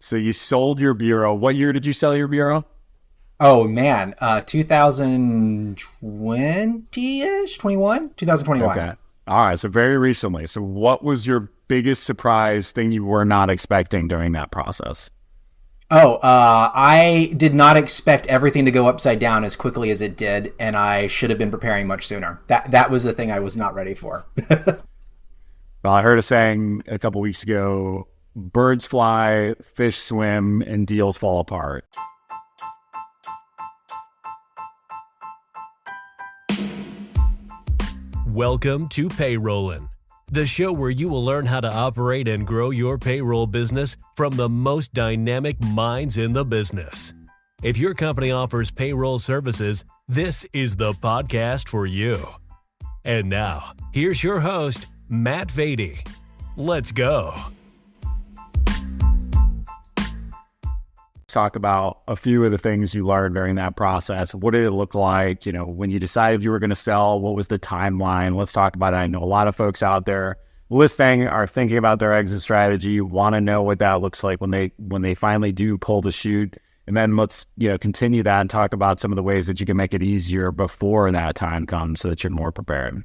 So you sold your bureau. What year did you sell your bureau? Oh man, 2020-ish, 21, 2021. Okay. All right. So very recently. So what was your biggest surprise thing you were not expecting during that process? I did not expect everything to go upside down as quickly as it did, and I should have been preparing much sooner. That was the thing I was not ready for. Well, I heard a saying a couple weeks ago, birds fly, fish swim, and deals fall apart. Welcome to Payrollin, the show where you will learn how to operate and grow your payroll business from the most dynamic minds in the business. If your company offers payroll services, this is the podcast for you. And now, here's your host, Matt Vaadi. Let's go. Talk about a few of the things you learned during that process. What did it look like? When you decided you were going to sell, what was the timeline? Let's talk about it. I know a lot of folks out there listening are thinking about their exit strategy, want to know what that looks like when they finally do pull the chute. And then let's, continue that and talk about some of the ways that you can make it easier before that time comes so that you're more prepared.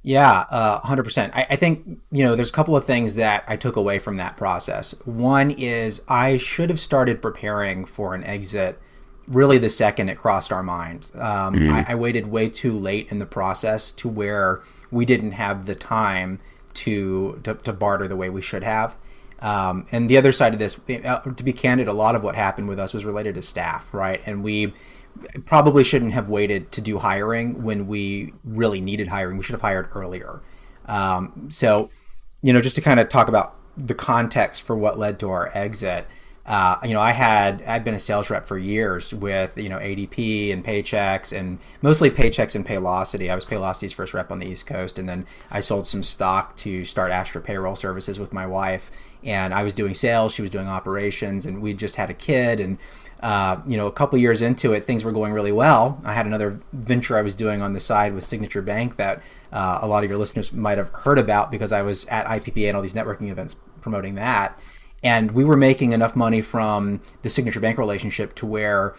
Yeah, 100%. I think, there's a couple of things that I took away from that process. One is I should have started preparing for an exit really the second it crossed our minds. I waited way too late in the process to where we didn't have the time to barter the way we should have. And the other side of this, to be candid, a lot of what happened with us was related to staff, right? And we probably shouldn't have waited to do hiring when we really needed hiring. We should have hired earlier. So, just to kind of talk about the context for what led to our exit, I'd been a sales rep for years with, ADP and Paychex, and mostly Paychex and Paylocity. I was Paylocity's first rep on the East Coast, and then I sold some stock to start Astra Payroll Services with my wife. And I was doing sales, she was doing operations, and we just had a kid. And a couple years into it, things were going really well. I had another venture I was doing on the side with Signature Bank that a lot of your listeners might have heard about because I was at IPPA and all these networking events promoting that. And we were making enough money from the Signature Bank relationship to where,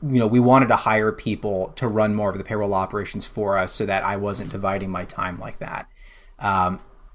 we wanted to hire people to run more of the payroll operations for us so that I wasn't dividing my time like that.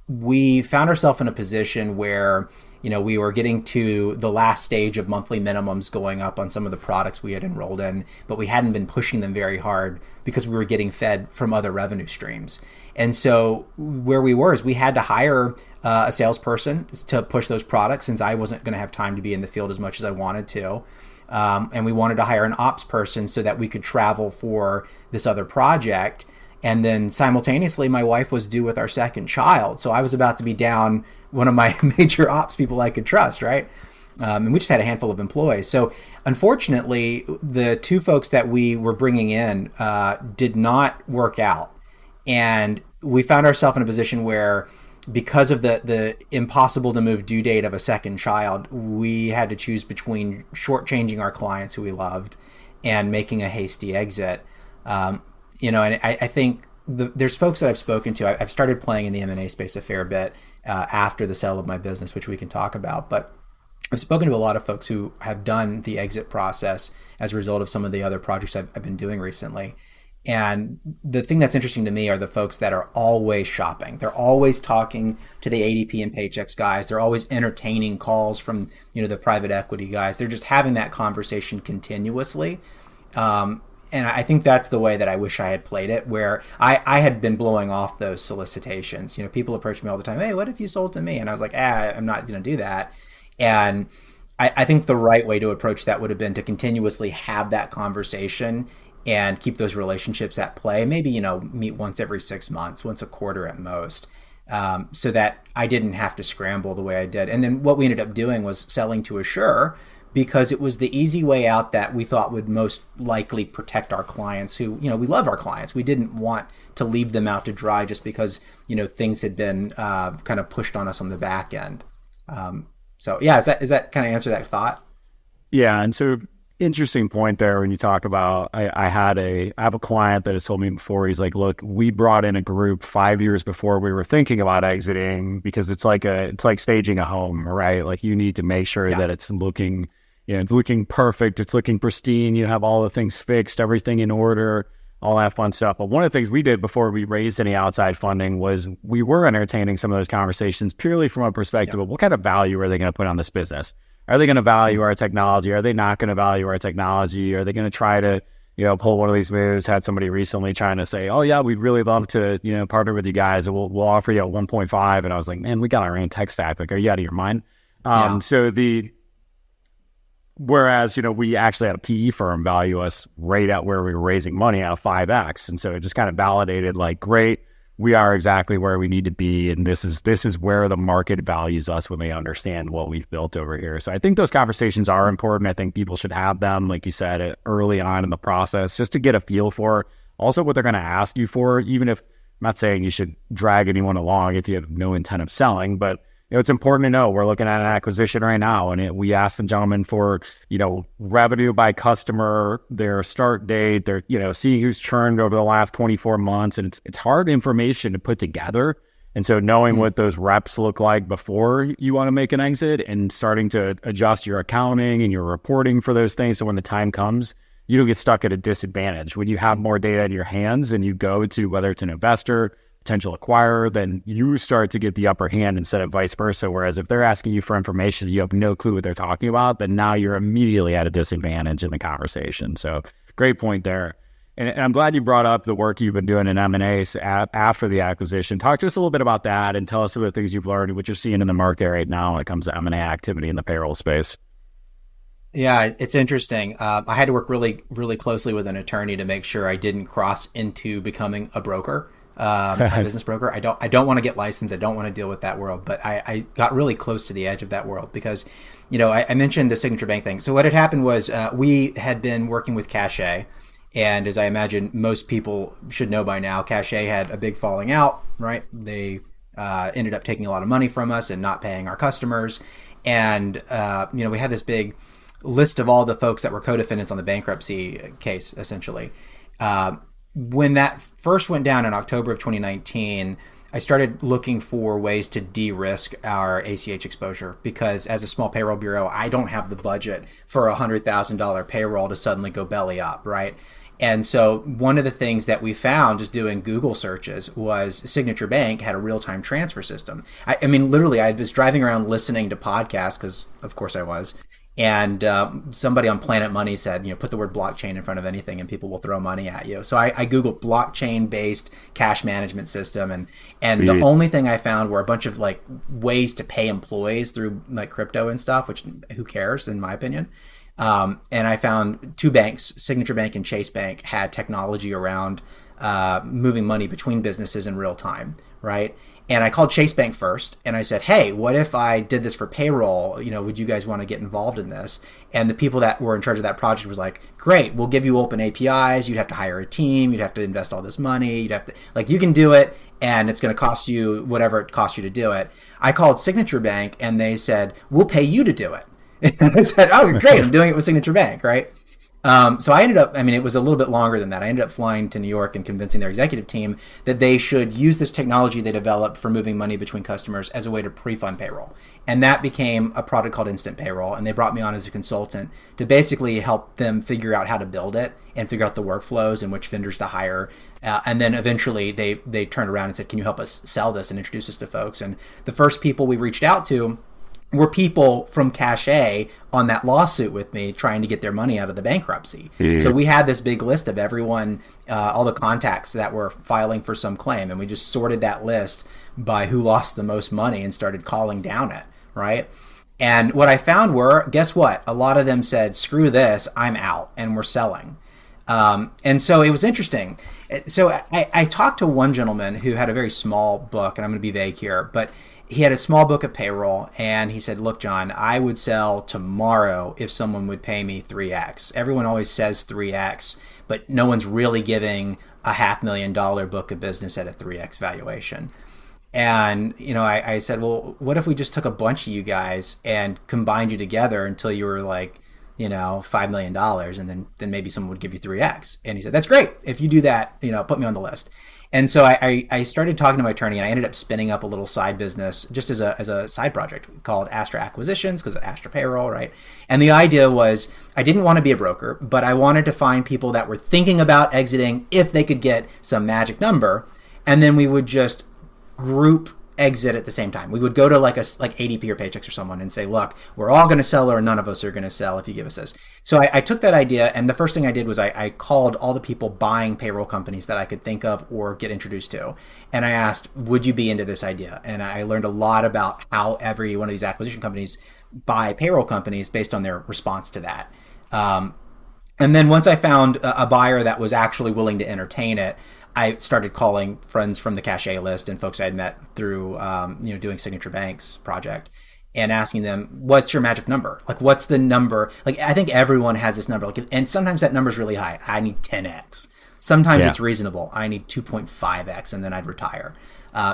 We found ourselves in a position where, we were getting to the last stage of monthly minimums going up on some of the products we had enrolled in, but we hadn't been pushing them very hard because we were getting fed from other revenue streams. And so where we were is we had to hire a salesperson to push those products since I wasn't going to have time to be in the field as much as I wanted to. And we wanted to hire an ops person so that we could travel for this other project. And then simultaneously, my wife was due with our second child. So I was about to be down one of my major ops people I could trust, right? And we just had a handful of employees. So unfortunately, the two folks that we were bringing in did not work out. And we found ourselves in a position where, because of the impossible to move due date of a second child, we had to choose between shortchanging our clients who we loved and making a hasty exit. And I think there's folks that I've spoken to. I've started playing in the M&A space a fair bit after the sale of my business, which we can talk about. But I've spoken to a lot of folks who have done the exit process as a result of some of the other projects I've been doing recently. And the thing that's interesting to me are the folks that are always shopping. They're always talking to the ADP and Paychex guys. They're always entertaining calls from, the private equity guys. They're just having that conversation continuously. And I think that's the way that I wish I had played it, where I had been blowing off those solicitations. People approach me all the time, hey, what if you sold to me? And I was like, I'm not going to do that. And I think the right way to approach that would have been to continuously have that conversation and keep those relationships at play. Maybe, meet once every 6 months, once a quarter at most, so that I didn't have to scramble the way I did. And then what we ended up doing was selling to Assure, because it was the easy way out that we thought would most likely protect our clients who, we love our clients. We didn't want to leave them out to dry just because, things had been kind of pushed on us on the back end. So yeah, is that kind of answer that thought? Yeah. And so interesting point there when you talk about, I have a client that has told me before, he's like, look, we brought in a group 5 years before we were thinking about exiting, because it's like staging a home, right? Like you need to make sure that it's looking, it's looking perfect. It's looking pristine. You have all the things fixed, everything in order, all that fun stuff. But one of the things we did before we raised any outside funding was we were entertaining some of those conversations purely from a perspective of what kind of value are they going to put on this business? Are they going to value our technology? Are they not going to value our technology? Are they going to try to, pull one of these moves? Had somebody recently trying to say, oh yeah, we'd really love to, partner with you guys. We'll offer you a 1.5. And I was like, man, we got our own tech stack. Like, are you out of your mind? Whereas, we actually had a PE firm value us right at where we were raising money at a 5X. And so it just kind of validated like, great, we are exactly where we need to be. And this is where the market values us when they understand what we've built over here. So I think those conversations are important. I think people should have them, like you said, early on in the process, just to get a feel for also what they're going to ask you for, even if I'm not saying you should drag anyone along if you have no intent of selling, but it's important to know we're looking at an acquisition right now, and we asked the gentleman for, revenue by customer, their start date, their, seeing who's churned over the last 24 months. And it's hard information to put together. And so knowing what those reps look like before you want to make an exit and starting to adjust your accounting and your reporting for those things. So when the time comes, you don't get stuck at a disadvantage. When you have more data in your hands and you go to whether it's an investor, potential acquirer, then you start to get the upper hand instead of vice versa. Whereas if they're asking you for information, you have no clue what they're talking about, then now you're immediately at a disadvantage in the conversation. So great point there. And I'm glad you brought up the work you've been doing in M&A after the acquisition. Talk to us a little bit about that and tell us some of the things you've learned, what you're seeing in the market right now when it comes to M&A activity in the payroll space. Yeah, it's interesting. I had to work really, really closely with an attorney to make sure I didn't cross into becoming a broker. A business broker. I don't want to get licensed. I don't want to deal with that world, but I got really close to the edge of that world because, I mentioned the signature bank thing. So what had happened was we had been working with Cache, and as I imagine most people should know by now, Cache had a big falling out, right? They ended up taking a lot of money from us and not paying our customers. And, we had this big list of all the folks that were co-defendants on the bankruptcy case, essentially. When that first went down in October of 2019, I started looking for ways to de-risk our ACH exposure because as a small payroll bureau, I don't have the budget for a $100,000 payroll to suddenly go belly up, right? And so one of the things that we found just doing Google searches was Signature Bank had a real-time transfer system. I mean, literally, I was driving around listening to podcasts because, of course, I was. And somebody on Planet Money said, put the word blockchain in front of anything and people will throw money at you. So I Googled blockchain-based cash management system. And the only thing I found were a bunch of like ways to pay employees through like crypto and stuff, which who cares in my opinion. And I found two banks, Signature Bank and Chase Bank, had technology around moving money between businesses in real time, right? And I called Chase Bank first and I said, hey, what if I did this for payroll? Would you guys want to get involved in this? And the people that were in charge of that project was like, great, we'll give you open APIs. You'd have to hire a team. You'd have to invest all this money. You'd have to, you can do it and it's going to cost you whatever it costs you to do it. I called Signature Bank and they said, we'll pay you to do it. And I said, oh, great, I'm doing it with Signature Bank, right? So I ended up, it was a little bit longer than that. I ended up flying to New York and convincing their executive team that they should use this technology they developed for moving money between customers as a way to pre-fund payroll. And that became a product called Instant Payroll. And they brought me on as a consultant to basically help them figure out how to build it and figure out the workflows and which vendors to hire. And then eventually they turned around and said, can you help us sell this and introduce us to folks? And the first people we reached out to were people from Cache on that lawsuit with me trying to get their money out of the bankruptcy. Mm. So we had this big list of everyone, all the contacts that were filing for some claim. And we just sorted that list by who lost the most money and started calling down it, right? And what I found were, guess what? A lot of them said, screw this, I'm out, and we're selling. And so it was interesting. So I talked to one gentleman who had a very small book, and I'm going to be vague here, but he had a small book of payroll, and he said, look, John, I would sell tomorrow if someone would pay me 3X. Everyone always says 3X, but no one's really giving a $500,000 book of business at a 3X valuation. And, I said, well, what if we just took a bunch of you guys and combined you together until you were like, $5 million, and then maybe someone would give you 3x. And he said, that's great. If you do that, put me on the list. And so I started talking to my attorney, and I ended up spinning up a little side business just as a side project called Astra Acquisitions, because of Astra Payroll, right? And the idea was I didn't want to be a broker, but I wanted to find people that were thinking about exiting if they could get some magic number, and then we would just group exit at the same time. We would go to like ADP or Paychex or someone and say, look, we're all going to sell, or none of us are going to sell if you give us this. So I took that idea, and the first thing I did was I called all the people buying payroll companies that I could think of or get introduced to. And I asked, would you be into this idea? And I learned a lot about how every one of these acquisition companies buy payroll companies based on their response to that. And then once I found a buyer that was actually willing to entertain it, I started calling friends from the cachet list and folks I had met through, doing Signature Bank's project, and asking them, what's your magic number? Like, what's the number? Like, I think everyone has this number. Like, and sometimes that number is really high. I need 10x. Sometimes it's reasonable. I need 2.5x, and then I'd retire.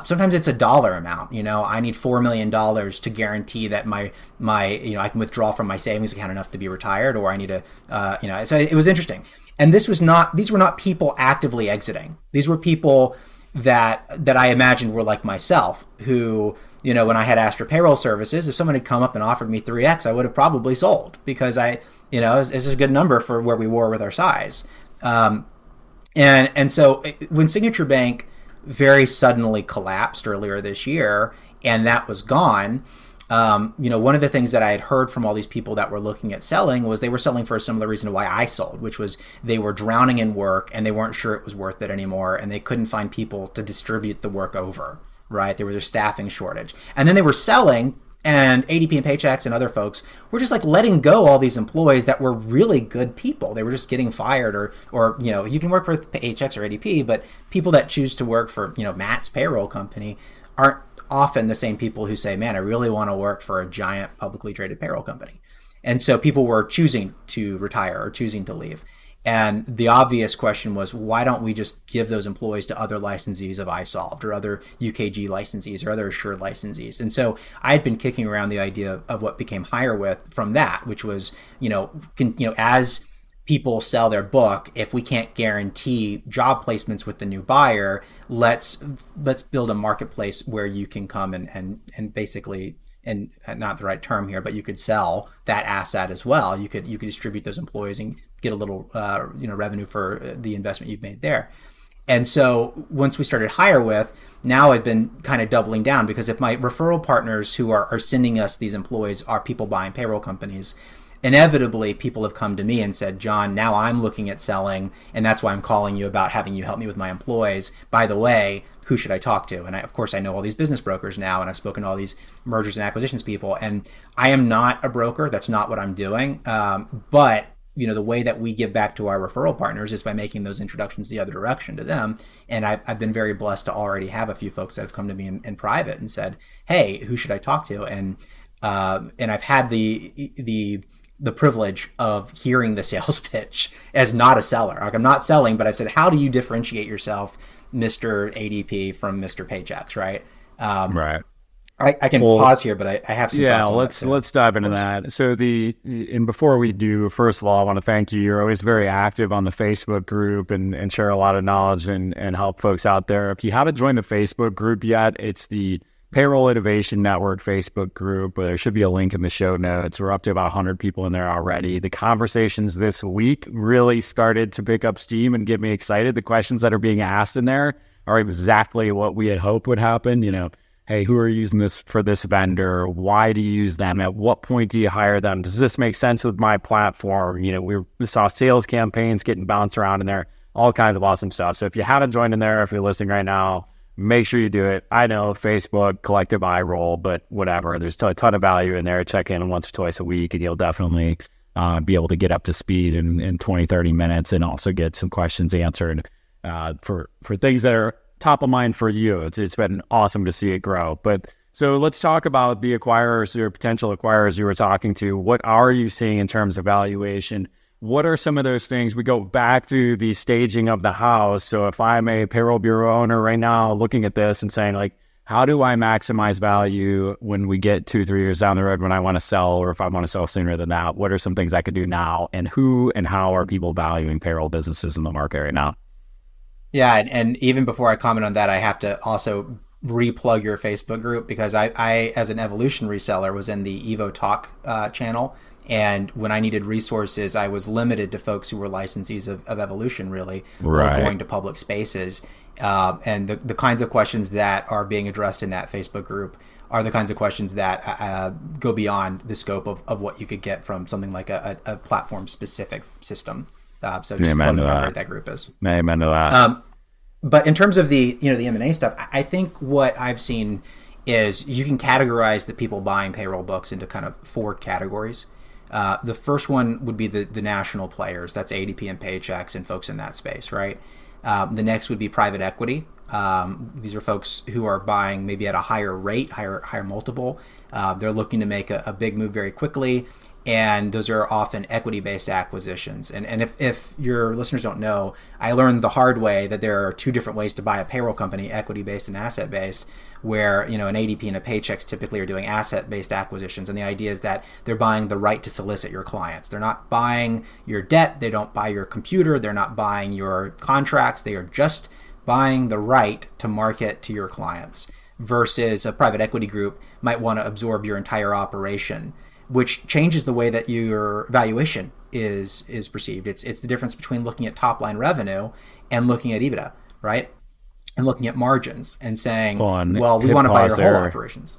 Sometimes it's a dollar amount. I need $4 million to guarantee that my I can withdraw from my savings account enough to be retired, or I need so it was interesting. And these were not people actively exiting. These were people that I imagined were like myself, who, when I had Astra Payroll Services, if someone had come up and offered me 3x, I would have probably sold, because it's a good number for where we were with our size. And so when Signature Bank very suddenly collapsed earlier this year, and that was gone, one of the things that I had heard from all these people that were looking at selling was they were selling for a similar reason to why I sold, which was they were drowning in work and they weren't sure it was worth it anymore, and they couldn't find people to distribute the work over, right? There was a staffing shortage. And then they were selling, and ADP and Paychex and other folks were just like letting go all these employees that were really good people. They were just getting fired, or you can work for Paychex or ADP, but people that choose to work for, Matt's payroll company aren't often the same people who say, man, I really want to work for a giant publicly traded payroll company. And so people were choosing to retire or choosing to leave. And the obvious question was, why don't we just give those employees to other licensees of iSolved, or other UKG licensees, or other assured licensees? And so I had been kicking around the idea of what became HireWith from that, which was, as people sell their book, if we can't guarantee job placements with the new buyer, let's build a marketplace where you can come and basically, and not the right term here, but you could sell that asset as well. You could distribute those employees and get a little revenue for the investment you've made there. And so once we started HireWith, now I've been kind of doubling down, because if my referral partners who are sending us these employees are people buying payroll companies, inevitably people have come to me and said, John, now I'm looking at selling, and that's why I'm calling you about having you help me with my employees. By the way, who should I talk to? And of course, I know all these business brokers now, and I've spoken to all these mergers and acquisitions people, and I am not a broker. That's not what I'm doing. But the way that we give back to our referral partners is by making those introductions the other direction to them. And I've been very blessed to already have a few folks that have come to me in private and said, hey, who should I talk to? And I've had the privilege of hearing the sales pitch as not a seller. Like, I'm not selling, but I've said, how do you differentiate yourself, Mr. ADP, from Mr. Paychex, right? Right. I can pause here, but I have some thoughts on let's dive into that. So before we do, first of all, I want to thank you. You're always very active on the Facebook group and share a lot of knowledge and help folks out there. If you haven't joined the Facebook group yet, it's the Payroll Innovation Network Facebook group. There should be a link in the show notes. We're up to about 100 people in there already. The conversations this week really started to pick up steam and get me excited. The questions that are being asked in there are exactly what we had hoped would happen. Hey, who are you using this for, this vendor? Why do you use them? At what point do you hire them? Does this make sense with my platform? We saw sales campaigns getting bounced around in there, all kinds of awesome stuff. So if you haven't joined in there, if you're listening right now, make sure you do it. I know Facebook, collective eye roll, but whatever. There's a ton of value in there. Check in once or twice a week, and you'll definitely be able to get up to speed in 20, 30 minutes, and also get some questions answered for things that are top of mind for you. It's been awesome to see it grow. But so let's talk about the acquirers or potential acquirers you were talking to. What are you seeing in terms of valuation? What are some of those things? We go back to the staging of the house. So if I'm a payroll bureau owner right now looking at this and saying, like, how do I maximize value when we get 2-3 years down the road when I want to sell, or if I want to sell sooner than that? What are some things I could do now, and who and how are people valuing payroll businesses in the market right now? Yeah, and even before I comment on that, I have to also replug your Facebook group, because I as an evolution reseller, was in the Evo Talk channel. And when I needed resources, I was limited to folks who were licensees of evolution, really, or going to public spaces. And the kinds of questions that are being addressed in that Facebook group are the kinds of questions that go beyond the scope of what you could get from something like a platform-specific system. So just Amen to how that. great that group is. Amen to that. But in terms of the M&A stuff, I think what I've seen is you can categorize the people buying payroll books into kind of 4 categories. The first one would be the national players. That's ADP and Paychex and folks in that space, right? The next would be private equity. These are folks who are buying maybe at a higher rate, higher multiple. They're looking to make a big move very quickly. And those are often equity-based acquisitions. And if your listeners don't know, I learned the hard way that there are 2 different ways to buy a payroll company, equity-based and asset-based, where an ADP and a Paychex typically are doing asset-based acquisitions. And the idea is that they're buying the right to solicit your clients. They're not buying your debt. They don't buy your computer. They're not buying your contracts. They are just buying the right to market to your clients, versus a private equity group might want to absorb your entire operation, which changes the way that your valuation is perceived. It's the difference between looking at top line revenue and looking at EBITDA, right? And looking at margins and saying, well, we want to buy your whole operations.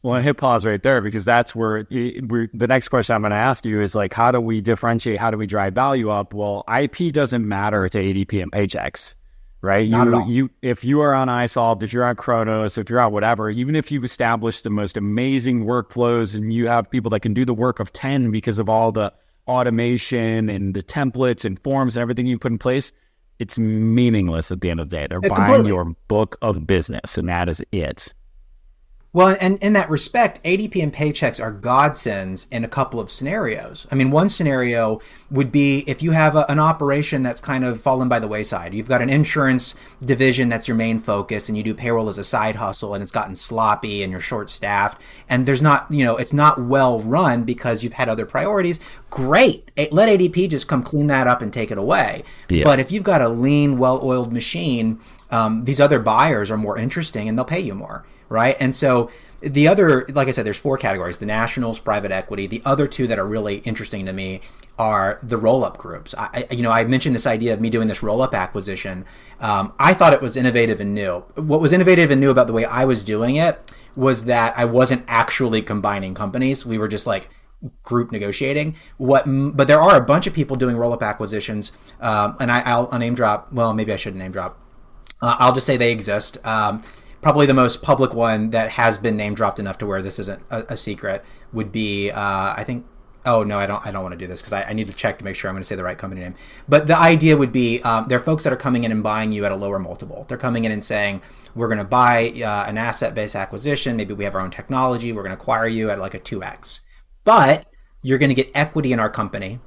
Well, hit pause right there, because that's where the next question I'm going to ask you is like, how do we differentiate? How do we drive value up? Well, IP doesn't matter to ADP and Paychex. Right? Not at all. If you are on iSolved, if you're on Kronos, if you're on whatever, even if you've established the most amazing workflows and you have people that can do the work of 10 because of all the automation and the templates and forms and everything you put in place, it's meaningless at the end of the day. They're buying your book of business, and that is it. Well, and in that respect, ADP and Paychex are godsends in a couple of scenarios. I mean, one scenario would be if you have an operation that's kind of fallen by the wayside. You've got an insurance division that's your main focus, and you do payroll as a side hustle, and it's gotten sloppy and you're short-staffed, and there's not, it's not well run because you've had other priorities. Great. Let ADP just come clean that up and take it away. Yeah. But if you've got a lean, well-oiled machine, these other buyers are more interesting and they'll pay you more. Right. And so the other, like I said, there's 4 categories: the nationals, private equity. The other 2 that are really interesting to me are the roll-up groups. I mentioned this idea of me doing this roll-up acquisition. I thought it was innovative and new. What was innovative and new about the way I was doing it was that I wasn't actually combining companies. We were just like group negotiating. But there are a bunch of people doing roll-up acquisitions. And I'll name drop. Well, maybe I shouldn't name drop. I'll just say they exist. Probably the most public one that has been name dropped enough to where this isn't a secret would be, I think. Oh no, I don't want to do this because I need to check to make sure I'm going to say the right company name. But the idea would be there are folks that are coming in and buying you at a lower multiple. They're coming in and saying, we're going to buy an asset-based acquisition. Maybe we have our own technology. We're going to acquire you at like a 2x. But you're going to get equity in our company,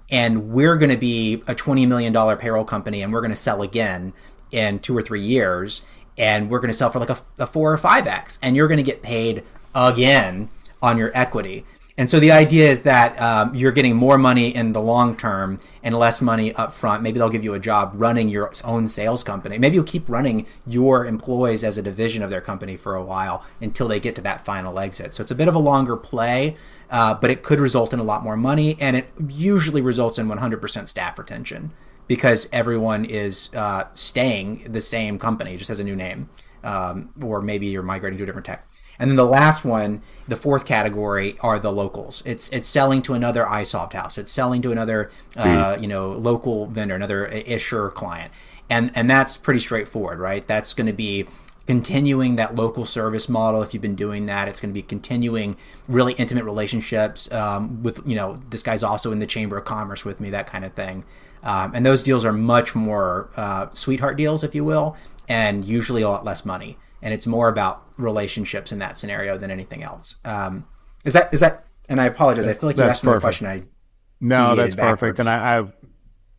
and we're going to be a $20 million payroll company, and we're going to sell again in 2 or 3 years. And we're going to sell for like a 4 or 5x, and you're going to get paid again on your equity. And so the idea is that you're getting more money in the long term and less money up front. Maybe they'll give you a job running your own sales company. Maybe you'll keep running your employees as a division of their company for a while until they get to that final exit. So it's a bit of a longer play, but it could result in a lot more money, and it usually results in 100% staff retention, because everyone is staying the same company, just has a new name, or maybe you're migrating to a different tech. And then the last one, the 4th category, are the locals. It's selling to another iSolved house. It's selling to another local vendor, another issuer client, and that's pretty straightforward, right? That's going to be continuing that local service model. If you've been doing that, it's going to be continuing really intimate relationships with, this guy's also in the Chamber of Commerce with me, that kind of thing. And those deals are much more sweetheart deals, if you will, and usually a lot less money. And it's more about relationships in that scenario than anything else. Is that? And I apologize. I feel like you asked me a question. No, that's perfect. And I've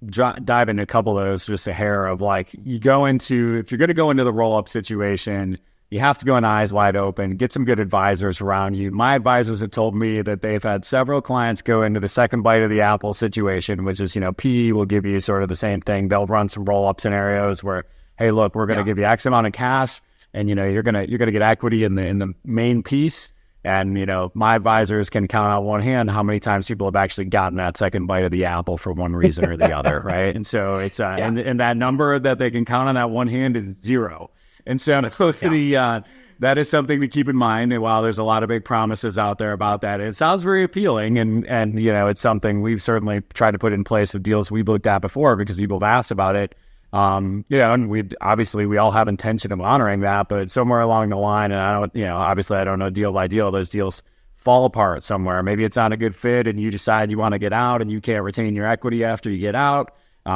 dive into a couple of those, just a hair of like, if you're going to go into the roll-up situation, you have to go in eyes wide open, get some good advisors around you. My advisors have told me that they've had several clients go into the second bite of the apple situation, which is, PE will give you sort of the same thing. They'll run some roll-up scenarios where, hey, look, we're going to give you X amount of cash, and, you're going to get equity in the main piece. And, my advisors can count on one hand how many times people have actually gotten that second bite of the apple for one reason or the other, right? And so it's, and that number that they can count on that one hand is 0. And so that is something to keep in mind. And while there's a lot of big promises out there about that, it sounds very appealing. And it's something we've certainly tried to put in place with deals we've looked at before because people have asked about it. And we all have intention of honoring that, but somewhere along the line, and obviously I don't know deal by deal, those deals fall apart somewhere. Maybe it's not a good fit and you decide you want to get out and you can't retain your equity after you get out.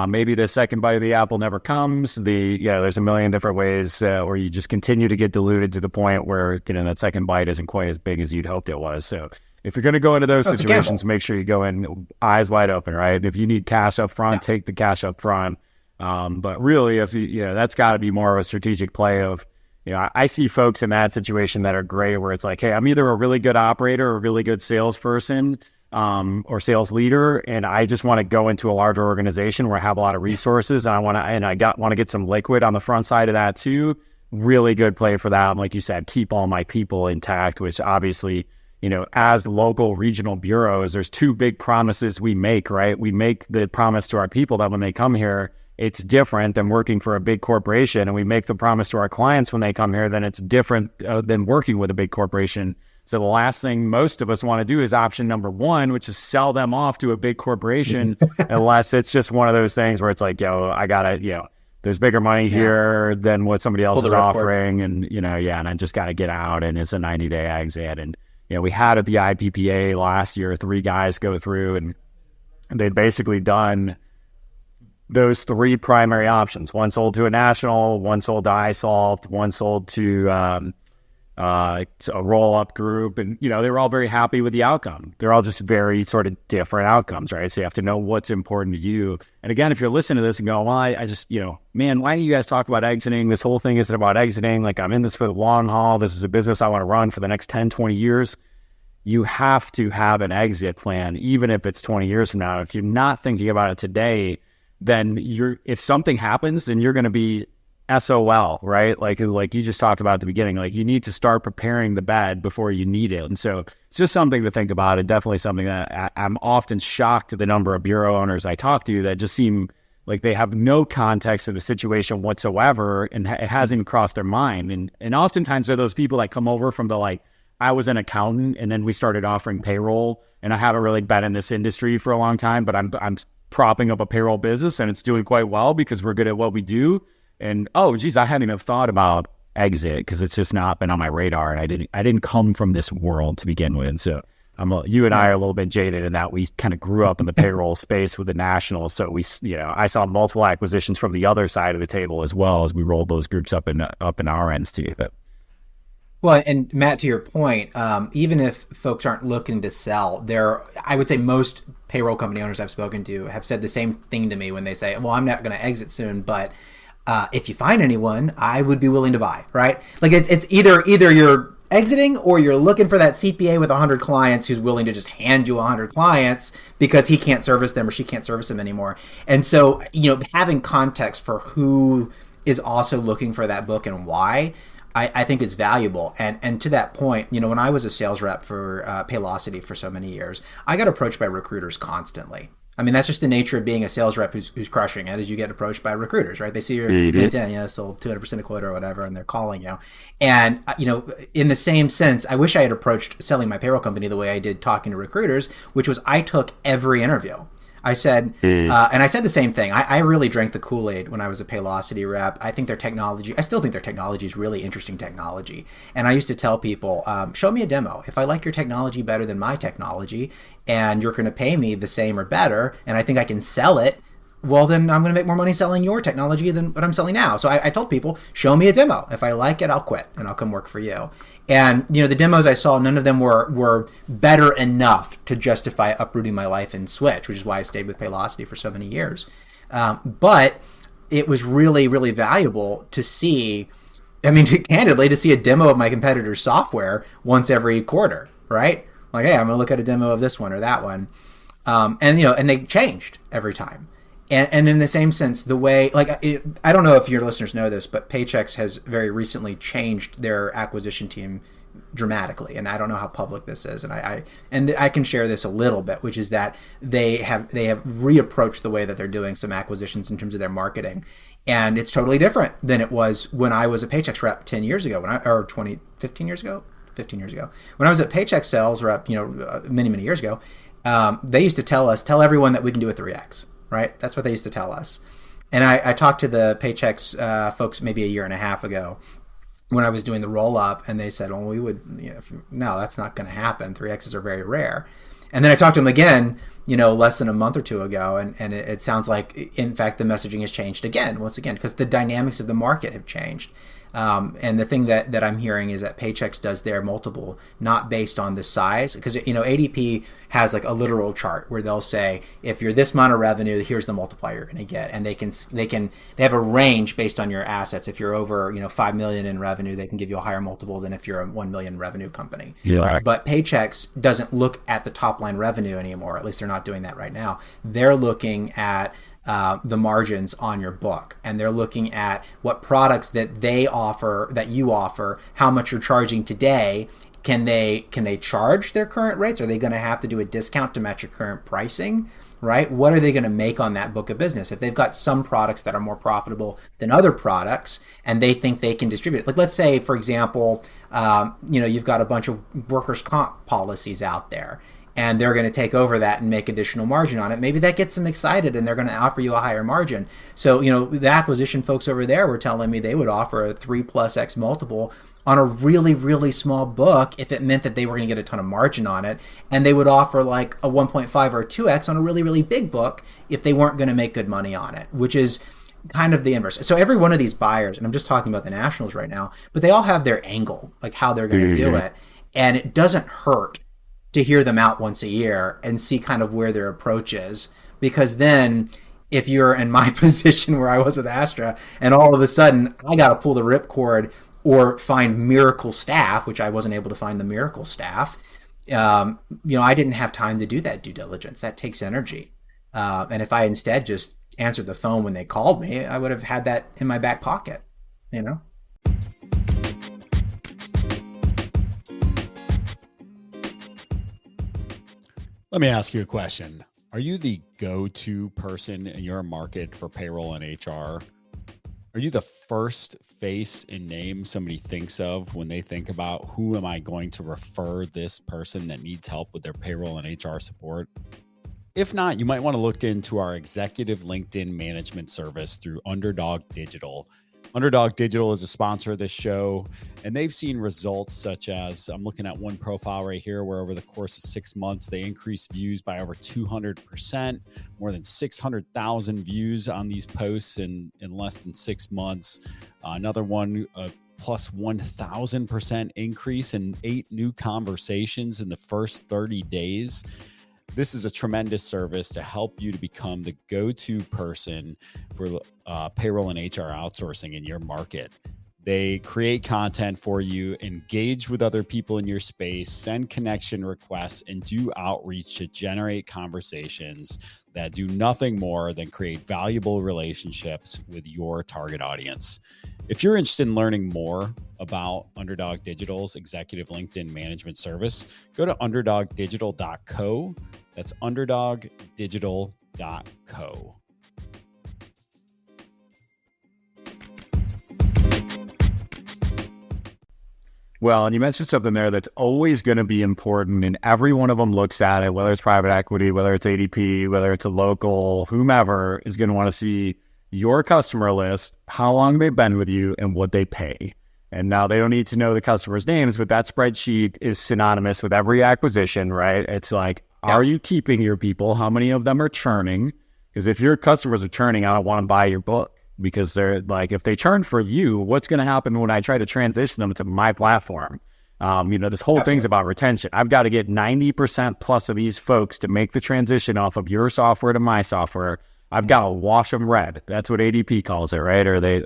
Maybe the second bite of the apple never comes. There's a million different ways where you just continue to get diluted to the point where, that second bite isn't quite as big as you'd hoped it was. So if you're going to go into those situations, make sure you go in eyes wide open, right? If you need cash up front, take the cash up front. But really, if that's got to be more of a strategic play of, I see folks in that situation that are great where it's like, hey, I'm either a really good operator or a really good salesperson, or sales leader, and I just want to go into a larger organization where I have a lot of resources, and I want to get some liquid on the front side of that too. Really good play for that. And like you said, keep all my people intact, which obviously, as local regional bureaus, there's 2 big promises we make, right? We make the promise to our people that when they come here, it's different than working for a big corporation. And we make the promise to our clients when they come here, then it's different than working with a big corporation. So the last thing most of us want to do is option number 1, which is sell them off to a big corporation, unless it's just one of those things where it's like, I gotta, there's bigger money here than what somebody else is offering. And, and I just got to get out, and it's a 90-day exit. And, we had at the IPPA last year, 3 guys go through, and they'd basically done those 3 primary options. One sold to a national, one sold to iSolved, one sold to a roll-up group, and they were all very happy with the outcome. They're all just very sort of different outcomes, right? So you have to know what's important to you. And again, if you're listening to this and go, well, I just, man, why do you guys talk about exiting? This whole thing isn't about exiting. Like, I'm in this for the long haul. This is a business I want to run for the next 10, 20 years. You have to have an exit plan, even if it's 20 years from now. If you're not thinking about it today, then if something happens, then you're going to be SOL, right? Like you just talked about at the beginning, like you need to start preparing the bed before you need it. And so it's just something to think about. And definitely something that I'm often shocked at the number of bureau owners I talk to that just seem like they have no context of the situation whatsoever, and it hasn't even crossed their mind. And oftentimes they're those people that come over from I was an accountant and then we started offering payroll, and I haven't really been in this industry for a long time, but I'm propping up a payroll business and it's doing quite well because we're good at what we do. And, oh, geez, I hadn't even thought about exit because it's just not been on my radar. And I didn't come from this world to begin with. And so you and I are a little bit jaded in that we kind of grew up in the payroll space with the national. So I saw multiple acquisitions from the other side of the table as well as we rolled those groups up in our ends too. But. Well, and Matt, to your point, even if folks aren't looking to sell, I would say most payroll company owners I've spoken to have said the same thing to me when they say, well, I'm not going to exit soon, but if you find anyone, I would be willing to buy, right? Like it's either you're exiting or you're looking for that CPA with 100 clients who's willing to just hand you 100 clients because he can't service them or she can't service them anymore. And so, having context for who is also looking for that book and why, I think is valuable. And to that point, when I was a sales rep for Paylocity for so many years, I got approached by recruiters constantly. I mean, that's just the nature of being a sales rep who's crushing it, is you get approached by recruiters, right? They see your LinkedIn, sold 200% a quota or whatever, and they're calling you. And, in the same sense, I wish I had approached selling my payroll company the way I did talking to recruiters, which was I took every interview. I said, and I said the same thing. I really drank the Kool-Aid when I was a Paylocity rep. I still think their technology is really interesting technology. And I used to tell people, show me a demo. If I like your technology better than my technology and you're going to pay me the same or better, and I think I can sell it, well, then I'm going to make more money selling your technology than what I'm selling now. So I told people, show me a demo. If I like it, I'll quit and I'll come work for you. And, the demos I saw, none of them were better enough to justify uprooting my life and switch, which is why I stayed with Paylocity for so many years. But it was really, really valuable to see I mean, candidly, to see a demo of my competitor's software once every quarter, right? Like, hey, I'm going to look at a demo of this one or that one. And they changed every time. And in the same sense, the way, I don't know if your listeners know this, but Paychex has very recently changed their acquisition team dramatically, and I don't know how public this is, and I can share this a little bit, which is that they have reapproached the way that they're doing some acquisitions in terms of their marketing, and it's totally different than it was when I was a Paychex rep 10 years ago, or 15 years ago, when I was at Paychex sales rep, many years ago. They used to tell everyone that we can do a 3x, right? That's what they used to tell us. And I talked to the Paychex folks maybe a year and a half ago when I was doing the roll up, and they said, well, no, that's not going to happen. 3Xs are very rare. And then I talked to them again, less than a month or two ago, and it sounds like, in fact, the messaging has changed once again, because the dynamics of the market have changed. And the thing that I'm hearing is that Paychex does their multiple not based on the size, because ADP has like a literal chart where they'll say, if you're this amount of revenue, here's the multiplier you're going to get, and they have a range based on your assets. If you're over 5 million in revenue, they can give you a higher multiple than if you're a 1 million revenue company. Yeah. But Paychex doesn't look at the top line revenue anymore. At least they're not doing that right now. They're looking at the margins on your book, and they're looking at what products that they offer, that you offer, how much you're charging today. Can they charge their current rates? Are they going to have to do a discount to match your current pricing? Right? What are they going to make on that book of business? If they've got some products that are more profitable than other products, and they think they can distribute it. Like, let's say, for example, you've got a bunch of workers' comp policies out there, and they're going to take over that and make additional margin on it. Maybe that gets them excited, and they're going to offer you a higher margin. So, the acquisition folks over there were telling me they would offer a 3+X multiple on a really, really small book if it meant that they were going to get a ton of margin on it. And they would offer like a 1.5 or 2X on a really, really big book if they weren't going to make good money on it, which is kind of the inverse. So every one of these buyers, and I'm just talking about the nationals right now, but they all have their angle, like how they're going to do it. And it doesn't hurt to hear them out once a year and see kind of where their approach is. Because then if you're in my position where I was with Astra, and all of a sudden I got to pull the ripcord or find miracle staff, which I wasn't able to find the miracle staff, I didn't have time to do that due diligence. That takes energy. And if I instead just answered the phone when they called me, I would have had that in my back pocket, Let me ask you a question. Are you the go-to person in your market for payroll and HR? Are you the first face and name somebody thinks of when they think about who am I going to refer this person that needs help with their payroll and HR support? If not, you might want to look into our executive LinkedIn management service through Underdog Digital. Underdog Digital is a sponsor of this show, and they've seen results such as, I'm looking at one profile right here where over the course of 6 months, they increased views by over 200%, more than 600,000 views on these posts in less than 6 months. Another one, plus 1,000% increase in 8 new conversations in the first 30 days. This is a tremendous service to help you to become the go-to person for payroll and HR outsourcing in your market. They create content for you, engage with other people in your space, send connection requests, and do outreach to generate conversations that do nothing more than create valuable relationships with your target audience. If you're interested in learning more about Underdog Digital's executive LinkedIn management service, go to underdogdigital.co. That's underdogdigital.co. Well, and you mentioned something there that's always going to be important, and every one of them looks at it, whether it's private equity, whether it's ADP, whether it's a local, whomever is going to want to see your customer list, how long they've been with you, and what they pay. And now they don't need to know the customer's names, but that spreadsheet is synonymous with every acquisition, right? It's like, are you keeping your people? How many of them are churning? Because if your customers are churning, I don't want to buy your book, because they're like, if they churn for you, what's going to happen when I try to transition them to my platform? This whole thing's about retention. I've got to get 90% plus of these folks to make the transition off of your software to my software. I've got to wash them red. That's what ADP calls it, right? Or they,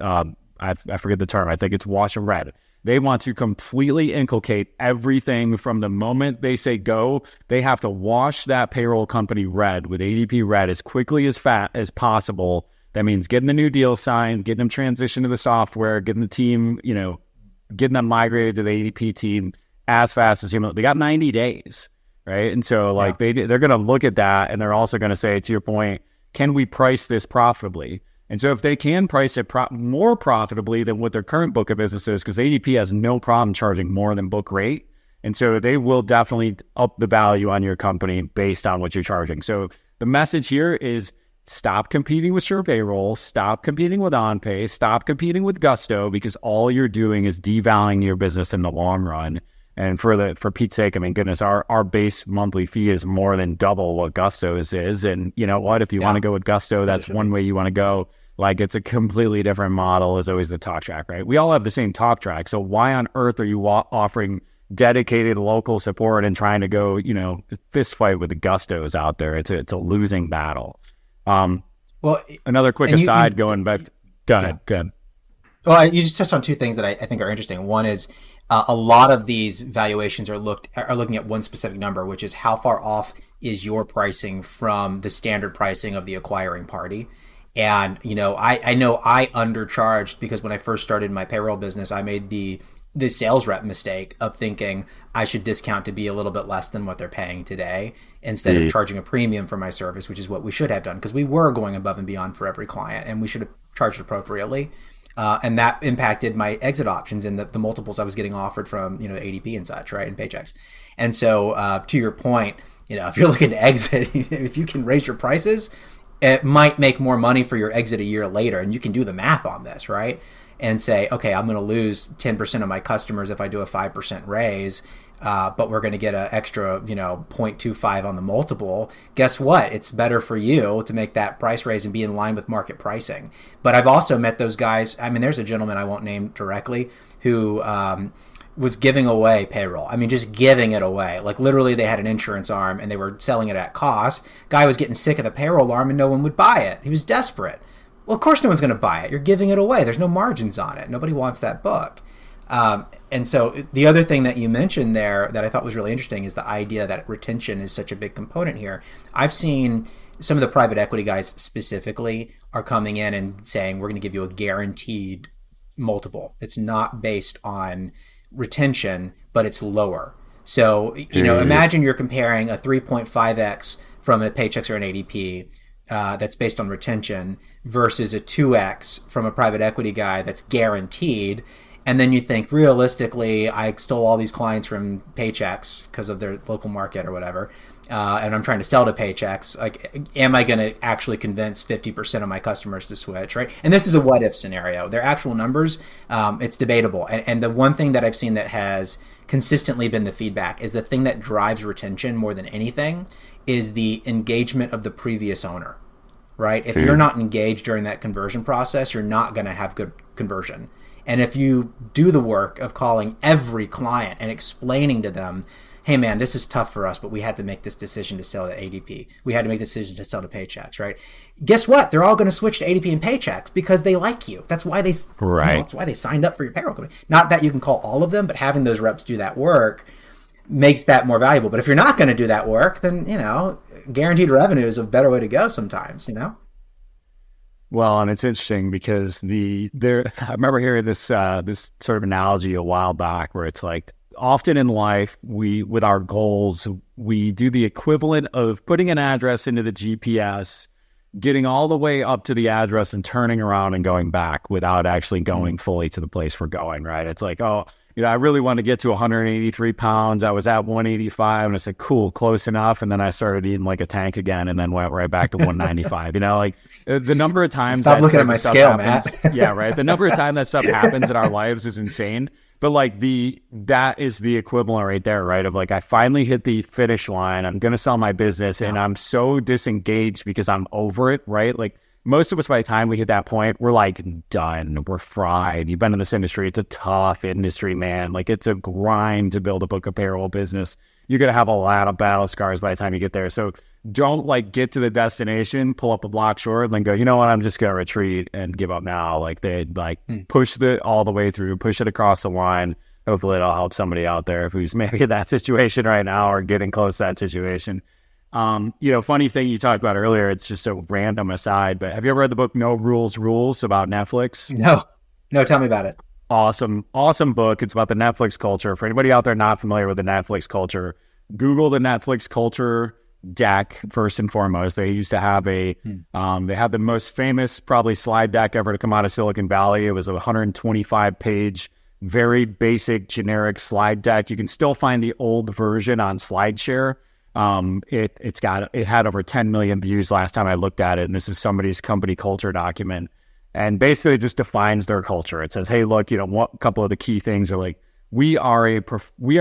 I forget the term. I think it's wash and red. They want to completely inculcate everything from the moment they say go. They have to wash that payroll company red with ADP red as quickly as possible. That means getting the new deal signed, getting them transitioned to the software, getting the team, getting them migrated to the ADP team as fast as human. They got 90 days, right? And so they're going to look at that, and they're also going to say, to your point, can we price this profitably? And so if they can price it more profitably than what their current book of business is, because ADP has no problem charging more than book rate. And so they will definitely up the value on your company based on what you're charging. So the message here is stop competing with SurePayroll, stop competing with OnPay, stop competing with Gusto, because all you're doing is devaluing your business in the long run. And for Pete's sake, I mean, goodness, our base monthly fee is more than double what Gusto's is. And you know what? If you want to go with Gusto, that's one way you want to go. Like, it's a completely different model is always the talk track, right? We all have the same talk track. So why on earth are you offering dedicated local support and trying to go, fist fight with the Gustos out there? It's a losing battle. Well, another quick aside going back. Go ahead. Well, you just touched on two things that I think are interesting. One is a lot of these valuations are looking at one specific number, which is how far off is your pricing from the standard pricing of the acquiring party. And, I know I undercharged because when I first started my payroll business, I made the sales rep mistake of thinking I should discount to be a little bit less than what they're paying today instead of charging a premium for my service, which is what we should have done, because we were going above and beyond for every client and we should have charged appropriately. And that impacted my exit options and the multiples I was getting offered from, ADP and such, right, and paychecks. And so to your point, if you're looking to exit, if you can raise your prices, it might make more money for your exit a year later. And you can do the math on this, right? And say, okay, I'm going to lose 10% of my customers if I do a 5% raise, but we're going to get an extra, 0.25 on the multiple. Guess what? It's better for you to make that price raise and be in line with market pricing. But I've also met those guys. I mean, there's a gentleman I won't name directly who was giving away payroll. I mean, just giving it away. Like, literally, they had an insurance arm and they were selling it at cost. Guy was getting sick of the payroll arm and no one would buy it. He was desperate. Well, of course no one's going to buy it. You're giving it away. There's no margins on it. Nobody wants that book. And so the other thing that you mentioned there that I thought was really interesting is the idea that retention is such a big component here. I've seen some of the private equity guys specifically are coming in and saying, we're going to give you a guaranteed multiple. It's not based on retention, but it's lower. So, imagine you're comparing a 3.5x from a Paychex or an ADP that's based on retention versus a 2x from a private equity guy that's guaranteed. And then you think, realistically, I stole all these clients from Paychex because of their local market or whatever, and I'm trying to sell to Paychex. Like, am I going to actually convince 50% of my customers to switch, right? And this is a what-if scenario. Their actual numbers, it's debatable. And the one thing that I've seen that has consistently been the feedback is the thing that drives retention more than anything is the engagement of the previous owner, right? If you're not engaged during that conversion process, you're not going to have good conversion. And if you do the work of calling every client and explaining to them, hey man, this is tough for us, but we had to make this decision to sell to ADP. We had to make the decision to sell to Paychex, right? Guess what? They're all going to switch to ADP and Paychex because they like you. That's why they that's why they signed up for your payroll company. Not that you can call all of them, but having those reps do that work makes that more valuable. But if you're not going to do that work, then, guaranteed revenue is a better way to go sometimes, Well, and it's interesting because I remember hearing this this sort of analogy a while back where it's like, often in life, with our goals, we do the equivalent of putting an address into the GPS, getting all the way up to the address and turning around and going back without actually going fully to the place we're going, right? It's like, I really want to get to 183 pounds. I was at 185 and I said, cool, close enough. And then I started eating like a tank again and then went right back to 195. The number of times stop looking at my scale, happens, Matt. Yeah, right. The number of times that stuff happens in our lives is insane. But that is the equivalent right there, right? Of like, I finally hit the finish line. I'm going to sell my business and I'm so disengaged because I'm over it, right? Like, most of us, by the time we hit that point, we're like done. We're fried. You've been in this industry. It's a tough industry, man. Like, it's a grind to build a book of payroll business. You're going to have a lot of battle scars by the time you get there. So don't like get to the destination, pull up a block short, and then go, you know what, I'm just going to retreat and give up now. Like they like push it all the way through, push it across the line. Hopefully it'll help somebody out there who's maybe in that situation right now or getting close to that situation. Funny thing you talked about earlier, it's just a random aside, but have you ever read the book No Rules Rules about Netflix? No, tell me about it. Awesome book. It's about the Netflix culture. For anybody out there not familiar with the Netflix culture, Google the Netflix culture deck first and foremost. They used to have they had the most famous probably slide deck ever to come out of Silicon Valley. It was a 125 page, very basic generic slide deck. You can still find the old version on SlideShare. It had over 10 million views last time I looked at it, and this is somebody's company culture document. And basically it just defines their culture. It says, hey, look, what a couple of the key things are like, we are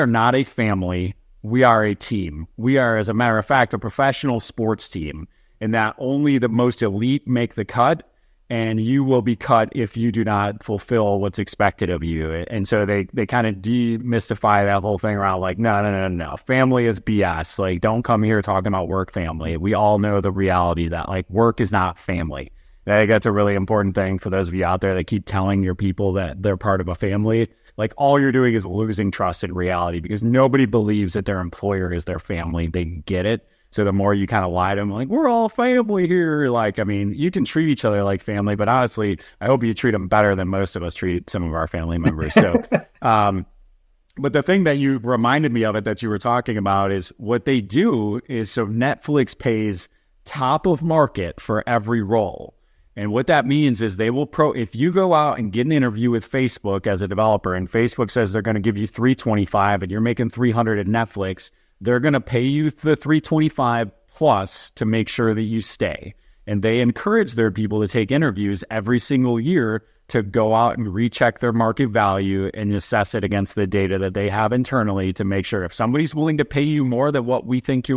not a family. We are a team. We are, as a matter of fact, a professional sports team, in that only the most elite make the cut, and you will be cut if you do not fulfill what's expected of you. And so they kind of demystify that whole thing around like, no. Family is BS. Like, don't come here talking about work family. We all know the reality that like work is not family. I think that's a really important thing for those of you out there that keep telling your people that they're part of a family. Like, all you're doing is losing trust in reality, because nobody believes that their employer is their family. They get it. So the more you kind of lie to them, like, we're all family here. Like, I mean, you can treat each other like family, but honestly, I hope you treat them better than most of us treat some of our family members. So, but the thing that you reminded me of it that you were talking about is what they do is, so Netflix pays top of market for every role. And what that means is they will if you go out and get an interview with Facebook as a developer, and Facebook says they're going to give you $325 and you're making $300 at Netflix, they're going to pay you the $325 plus to make sure that you stay. And they encourage their people to take interviews every single year to go out and recheck their market value and assess it against the data that they have internally to make sure if somebody's willing to pay you more than what we think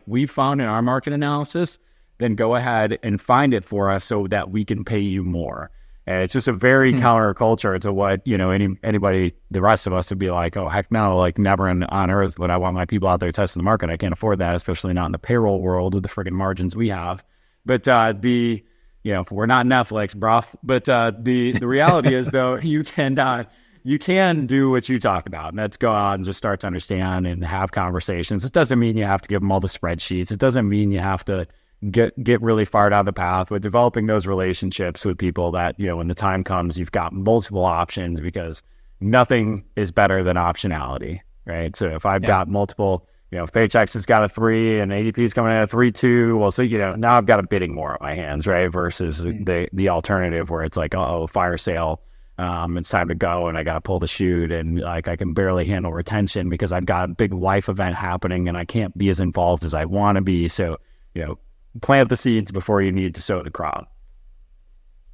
we've found in our market analysis, then go ahead and find it for us so that we can pay you more. And it's just a very counterculture to what, anybody, the rest of us would be like, oh, heck no, like never on earth would I want my people out there testing the market. I can't afford that, especially not in the payroll world with the friggin' margins we have. But we're not Netflix, bro. But the reality is, though, you can do what you talked about, and that's go out and just start to understand and have conversations. It doesn't mean you have to give them all the spreadsheets. It doesn't mean you have to get really far down the path with developing those relationships with people that, when the time comes, you've got multiple options, because nothing is better than optionality, right? So if I've got multiple, if Paychex has got a 3 and ADP is coming in at a 3.2, well, so, now I've got a bidding war at my hands, right? Versus the alternative where it's like, fire sale. It's time to go and I got to pull the chute, and like I can barely handle retention because I've got a big life event happening and I can't be as involved as I want to be. So, plant the seeds before you need to sow the crop.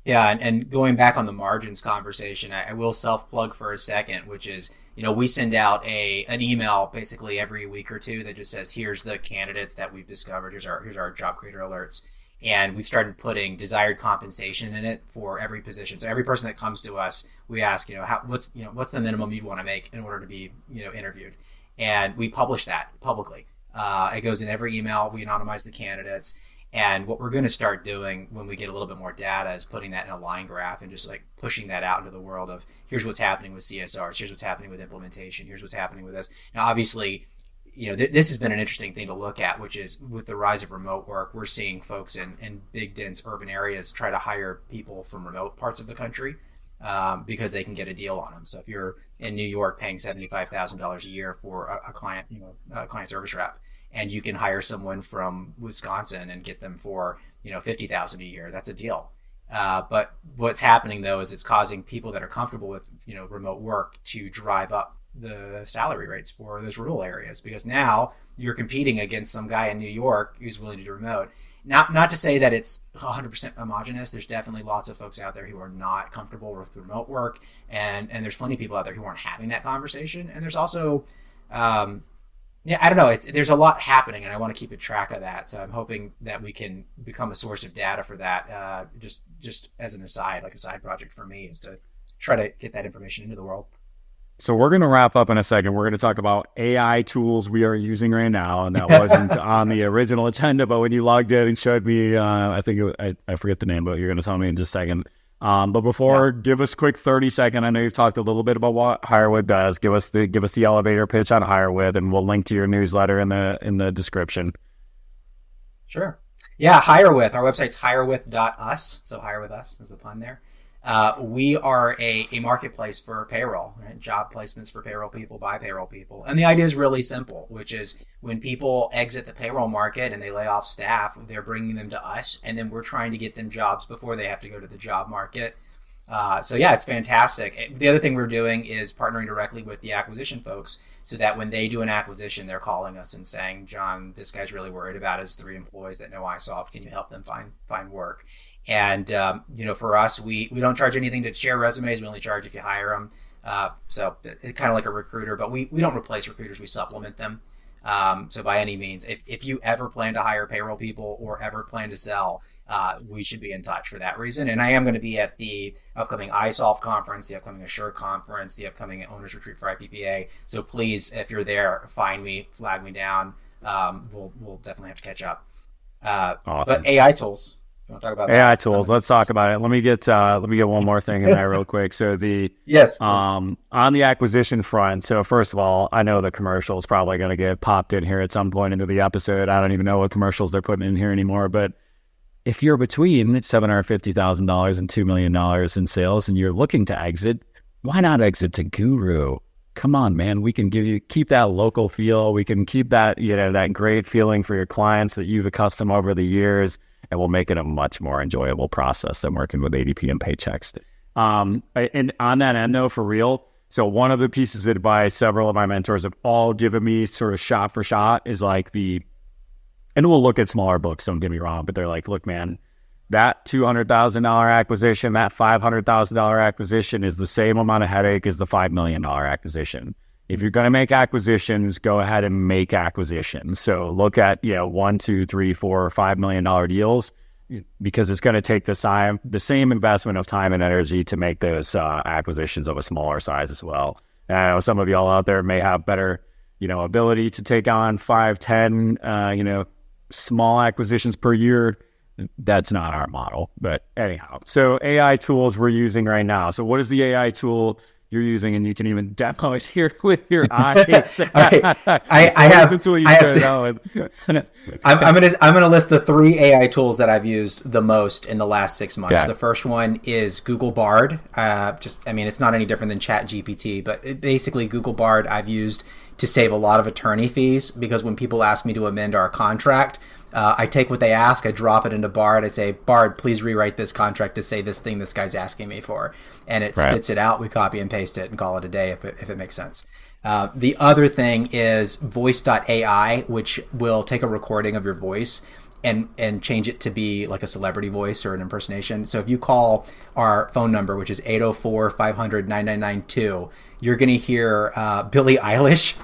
Yeah, and going back on the margins conversation, I will self-plug for a second, which is, we send out an email basically every week or two that just says, here's the candidates that we've discovered, here's our job creator alerts. And we've started putting desired compensation in it for every position. So every person that comes to us, we ask, what's the minimum you'd want to make in order to be, interviewed? And we publish that publicly. It goes in every email. We anonymize the candidates. And what we're going to start doing when we get a little bit more data is putting that in a line graph and just like pushing that out into the world of, here's what's happening with CSRs, here's what's happening with implementation, here's what's happening with this. Now, obviously, this has been an interesting thing to look at, which is with the rise of remote work, we're seeing folks in big, dense urban areas try to hire people from remote parts of the country because they can get a deal on them. So if you're in New York paying $75,000 a year for a client, a client service rep, and you can hire someone from Wisconsin and get them for, $50,000 a year, that's a deal. But what's happening though is it's causing people that are comfortable with, remote work to drive up the salary rates for those rural areas, because now you're competing against some guy in New York who's willing to do remote. Not to say that it's 100% homogenous. There's definitely lots of folks out there who are not comfortable with remote work, and there's plenty of people out there who aren't having that conversation. And there's also I don't know. There's a lot happening, and I want to keep a track of that. So I'm hoping that we can become a source of data for that. Just as an aside, like a side project for me, is to try to get that information into the world. So we're going to wrap up in a second. We're going to talk about AI tools we are using right now, and that wasn't on the original agenda. But when you logged in and showed me, I forget the name, but you're going to tell me in just a second. But before, give us a quick 30-second. I know you've talked a little bit about what HireWith does. Give us the elevator pitch on HireWith, and we'll link to your newsletter in the description. Sure. Yeah, HireWith. Our website's hirewith.us. So hire with us is the pun there. We are a marketplace for payroll, right? Job placements for payroll people by payroll people. And the idea is really simple, which is when people exit the payroll market and they lay off staff, they're bringing them to us, and then we're trying to get them jobs before they have to go to the job market. So yeah, it's fantastic. The other thing we're doing is partnering directly with the acquisition folks so that when they do an acquisition, they're calling us and saying, John, this guy's really worried about his 3 employees that know iSolved. Can you help them find work? And, for us, we don't charge anything to share resumes. We only charge if you hire them. So it's kind of like a recruiter, but we don't replace recruiters. We supplement them. So by any means, if you ever plan to hire payroll people or ever plan to sell, we should be in touch for that reason. And I am going to be at the upcoming iSolved conference, the upcoming Assure conference, the upcoming Owners Retreat for IPPA. So please, if you're there, find me, flag me down. We'll definitely have to catch up. Awesome. But AI tools. You want to talk about AI tools? Let's talk about it. Let me get one more thing in there real quick. So on the acquisition front. So first of all, I know the commercial is probably going to get popped in here at some point into the episode. I don't even know what commercials they're putting in here anymore. But if you're between $750,000 and $2 million in sales and you're looking to exit, why not exit to Guru? Come on, man. We can keep that local feel. We can keep that, that great feeling for your clients that you've accustomed over the years. And we'll make it a much more enjoyable process than working with ADP and Paychex. And on that end, though, for real, so one of the pieces of advice several of my mentors have all given me sort of shot for shot is and we'll look at smaller books, don't get me wrong, but they're like, look, man, that $200,000 acquisition, that $500,000 acquisition is the same amount of headache as the $5 million acquisition. If you're going to make acquisitions, go ahead and make acquisitions. So look at, $1, $2, $3, $4, or $5 million deals, because it's going to take the same investment of time and energy to make those acquisitions of a smaller size as well. And I know some of y'all out there may have better, ability to take on 5, 10, small acquisitions per year. That's not our model. But anyhow, so AI tools we're using right now. So what is the AI tool you're using, and you can even demo it here with your eyes? Okay. I'm gonna list the 3 AI tools that I've used the most in the last 6 months. Yeah. The first one is Google Bard. It's not any different than ChatGPT, but basically Google Bard I've used to save a lot of attorney fees, because when people ask me to amend our contract, I take what they ask, I drop it into Bard, I say, Bard, please rewrite this contract to say this thing this guy's asking me for. And it spits it out, we copy and paste it and call it a day if it makes sense. The other thing is voice.ai, which will take a recording of your voice and change it to be like a celebrity voice or an impersonation. So if you call our phone number, which is 804-500-9992, you're going to hear Billie Eilish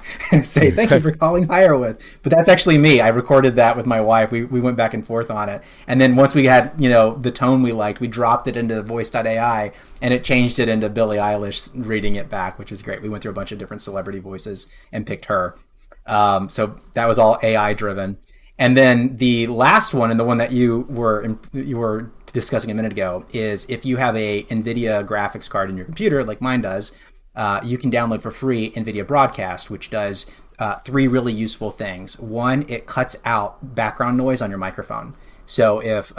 say, thank you for calling HireWith. But that's actually me. I recorded that with my wife. We went back and forth on it. And then once we had, the tone we liked, we dropped it into voice.ai, and it changed it into Billie Eilish reading it back, which was great. We went through a bunch of different celebrity voices and picked her. So that was all AI driven. And then the last one, and the one that you were discussing a minute ago, is if you have a NVIDIA graphics card in your computer, like mine does, you can download for free NVIDIA Broadcast, which does 3 really useful things. One, it cuts out background noise on your microphone. So if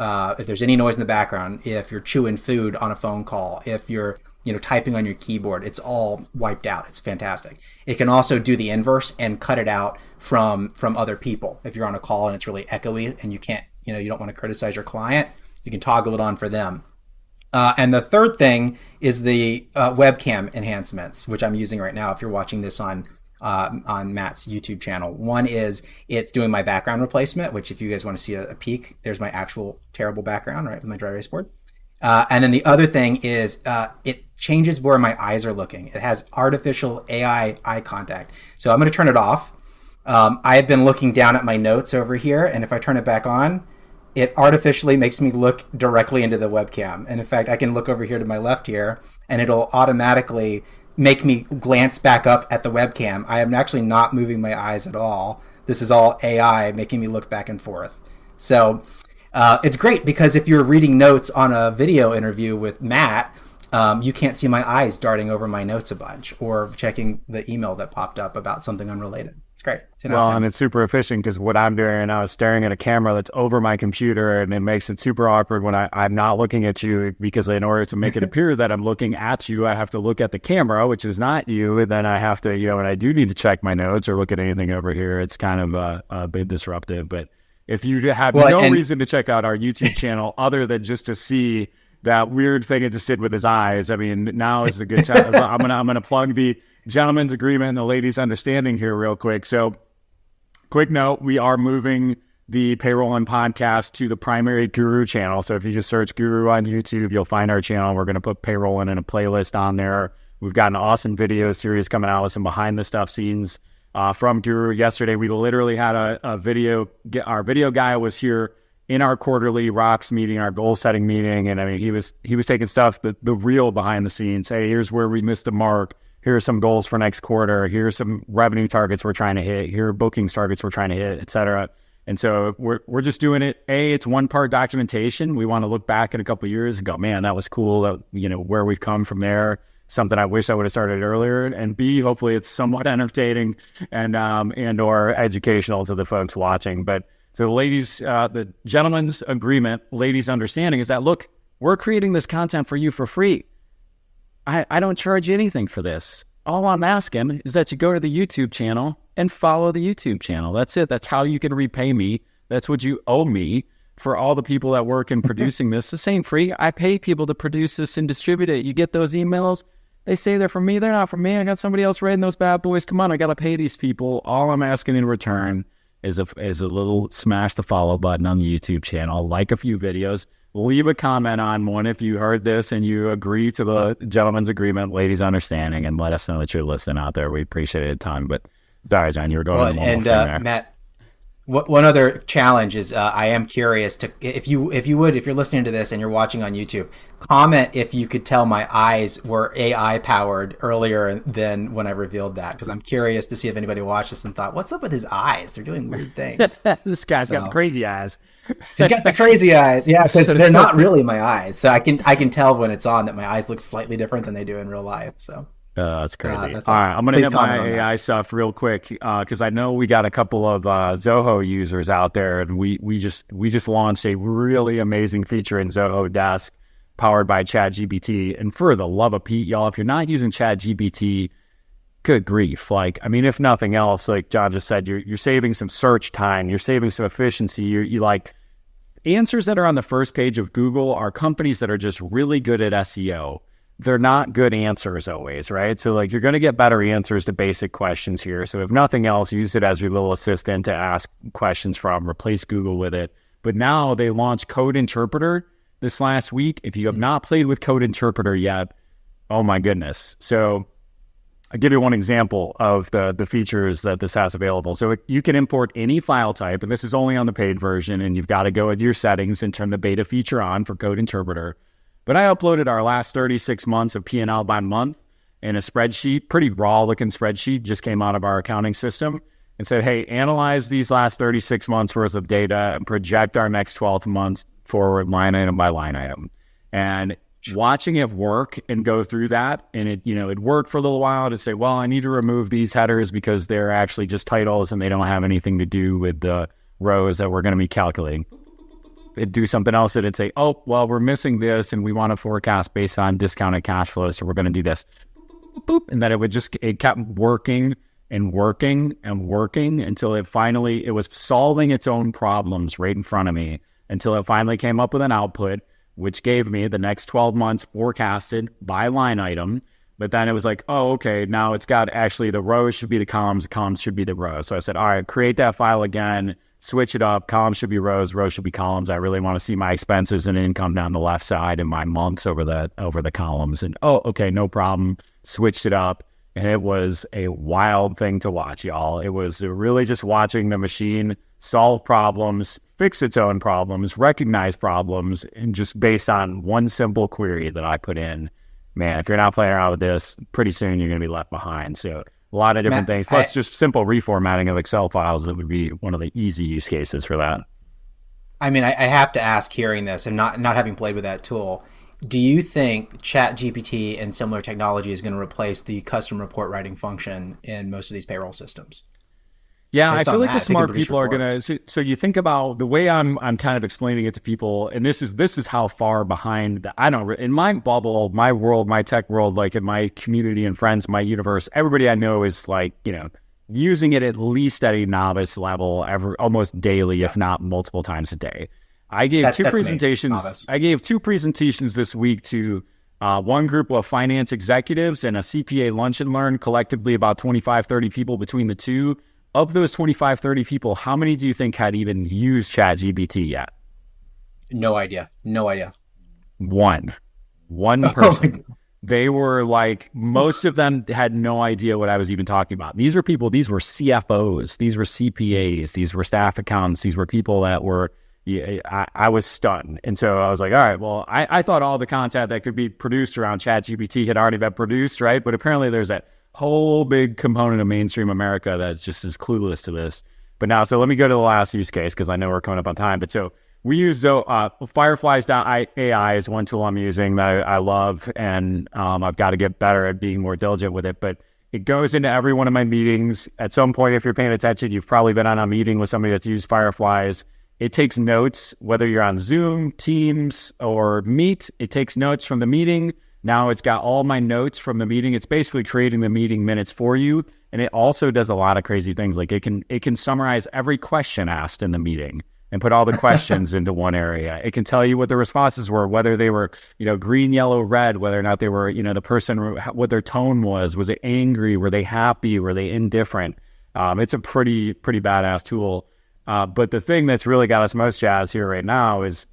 there's any noise in the background, if you're chewing food on a phone call, if you're typing on your keyboard, it's all wiped out. It's fantastic. It can also do the inverse and cut it out from other people. If you're on a call and it's really echoey and you can't, you don't want to criticize your client, you can toggle it on for them. And the third thing is the webcam enhancements, which I'm using right now if you're watching this on Matt's YouTube channel. One is it's doing my background replacement, which if you guys want to see a peek, there's my actual terrible background, right, with my dry erase board. And then the other thing is it changes where my eyes are looking. It has artificial AI eye contact. So I'm going to turn it off. I have been looking down at my notes over here, and if I turn it back on, it artificially makes me look directly into the webcam. And in fact, I can look over here to my left here, and it'll automatically make me glance back up at the webcam. I am actually not moving my eyes at all. This is all AI making me look back and forth. So it's great because if you're reading notes on a video interview with Matt, you can't see my eyes darting over my notes a bunch or checking the email that popped up about something unrelated. It's great. Well, and it's super efficient because what I'm doing, I was staring at a camera that's over my computer, and it makes it super awkward when I'm not looking at you, because in order to make it appear that I'm looking at you, I have to look at the camera, which is not you. And then I have to, and I do need to check my notes or look at anything over here. It's kind of a bit disruptive. But if you have reason to check out our YouTube channel other than just to see that weird thing it just did with his eyes, I mean, now is a good time. I'm gonna plug the gentleman's agreement and the lady's understanding here real quick. So quick note, we are moving the Payrollin podcast to the primary Guru channel. So if you just search Guru on YouTube, you'll find our channel. We're going to put Payrollin in a playlist on there. We've got an awesome video series coming out with some behind the stuff scenes from Guru. Yesterday, we literally had a video. Our video guy was here in our quarterly rocks meeting, our goal setting meeting. And I mean, he was taking stuff, the real behind the scenes. Hey, here's where we missed the mark. Here are some goals for next quarter. Here's some revenue targets we're trying to hit. Here are bookings targets we're trying to hit, et cetera. And so we're just doing it. It's one part documentation. We want to look back in a couple of years and go, man, that was cool. Where we've come from there. Something I wish I would have started earlier. And B, hopefully it's somewhat entertaining and or educational to the folks watching. But so the gentleman's agreement, ladies' understanding is that, look, we're creating this content for you for free. I don't charge you anything for this. All I'm asking is that you go to the YouTube channel and follow the YouTube channel. That's it. That's how you can repay me. That's what you owe me for all the people that work in producing this. This ain't free. I pay people to produce this and distribute it. You get those emails. They say they're from me. They're not from me. I got somebody else writing those bad boys. Come on, I got to pay these people. All I'm asking in return is a little smash the follow button on the YouTube channel. Like a few videos. Leave a comment on one if you heard this and you agree to the gentleman's agreement, ladies' understanding, and let us know that you're listening out there. We appreciate it a ton. But sorry, John, you were going. Matt, one other challenge is I am curious to if you're listening to this and you're watching on YouTube, comment if you could tell my eyes were AI powered earlier than when I revealed that, because I'm curious to see if anybody watched this and thought, what's up with his eyes? They're doing weird things. This guy's got the crazy eyes. He's got the crazy eyes, yeah, because they're not really my eyes. So I can tell when it's on that my eyes look slightly different than they do in real life. So that's crazy. All right, I'm going to hit my AI stuff real quick because I know we got a couple of Zoho users out there, and we just launched a really amazing feature in Zoho Desk powered by ChatGPT. And for the love of Pete, y'all, if you're not using ChatGPT, good grief. Like, I mean, if nothing else, like John just said, you're saving some search time, you're saving some efficiency. You like answers that are on the first page of Google are companies that are just really good at SEO. They're not good answers always, right? So like you're going to get better answers to basic questions here. So if nothing else, use it as your little assistant to ask questions from, replace Google with it. But now they launched Code Interpreter this last week. If you have not played with Code Interpreter yet, oh my goodness. So I'll give you one example of the features that this has available. So you can import any file type, and this is only on the paid version, and you've got to go into your settings and turn the beta feature on for Code Interpreter. But I uploaded our last 36 months of P&L by month in a spreadsheet, pretty raw looking spreadsheet, just came out of our accounting system, and said, hey, analyze these last 36 months worth of data and project our next 12 months forward line item by line item. And watching it work and go through that, and it worked for a little while to say, well, I need to remove these headers because they're actually just titles and they don't have anything to do with the rows that we're going to be calculating. It'd do something else. It'd say, oh, well, we're missing this and we want to forecast based on discounted cash flow, so we're going to do this. And then it kept working and working and working until it was solving its own problems right in front of me, until it finally came up with an output which gave me the next 12 months forecasted by line item. But then it was like, oh, okay, now it's got actually the rows should be the columns should be the rows. So I said, all right, create that file again, switch it up. Columns should be rows should be columns. I really want to see my expenses and income down the left side and my months over the columns. And oh, okay, no problem. Switched it up. And it was a wild thing to watch, y'all. It was really just watching the machine solve problems, fix its own problems, recognize problems, and just based on one simple query that I put in. man, if you're not playing around with this, pretty soon you're going to be left behind. So a lot of different things, plus just simple reformatting of Excel files. That would be one of the easy use cases for that. I mean, I have to ask, hearing this and not having played with that tool, do you think ChatGPT and similar technology is going to replace the custom report writing function in most of these payroll systems? Yeah, I feel like the smart people are going to. So you think about the way I'm kind of explaining it to people, and this is how far behind I don't, in my bubble, my world, my tech world, like in my community and friends, my universe, everybody I know is like, using it at least at a novice level almost daily, if not multiple times a day. I gave two presentations. I gave two presentations this week to one group of finance executives and a CPA lunch and learn, collectively about 25, 30 people between the two. Of those 25, 30 people, how many do you think had even used ChatGPT yet? No idea. One person. They were like, most of them had no idea what I was even talking about. These were CFOs, these were CPAs, these were staff accountants, these were people that were, I was stunned. And so I was like, all right, well, I thought all the content that could be produced around ChatGPT had already been produced, right? But apparently there's that whole big component of mainstream America that's just as clueless to this. But now, so let me go to the last use case, because I know we're coming up on time. But so we use Fireflies.ai is one tool I'm using that I love, and I've got to get better at being more diligent with it. But it goes into every one of my meetings. At some point, if you're paying attention, you've probably been on a meeting with somebody that's used Fireflies. It takes notes, whether you're on Zoom, Teams, or Meet. It takes notes from the meeting. Now it's got all my notes from the meeting. It's basically creating the meeting minutes for you. And it also does a lot of crazy things. Like it can summarize every question asked in the meeting and put all the questions into one area. It can tell you what the responses were, whether they were, green, yellow, red, whether or not they were, the person, what their tone was. Was it angry? Were they happy? Were they indifferent? It's a pretty badass tool. But the thing that's really got us most jazzed here right now is,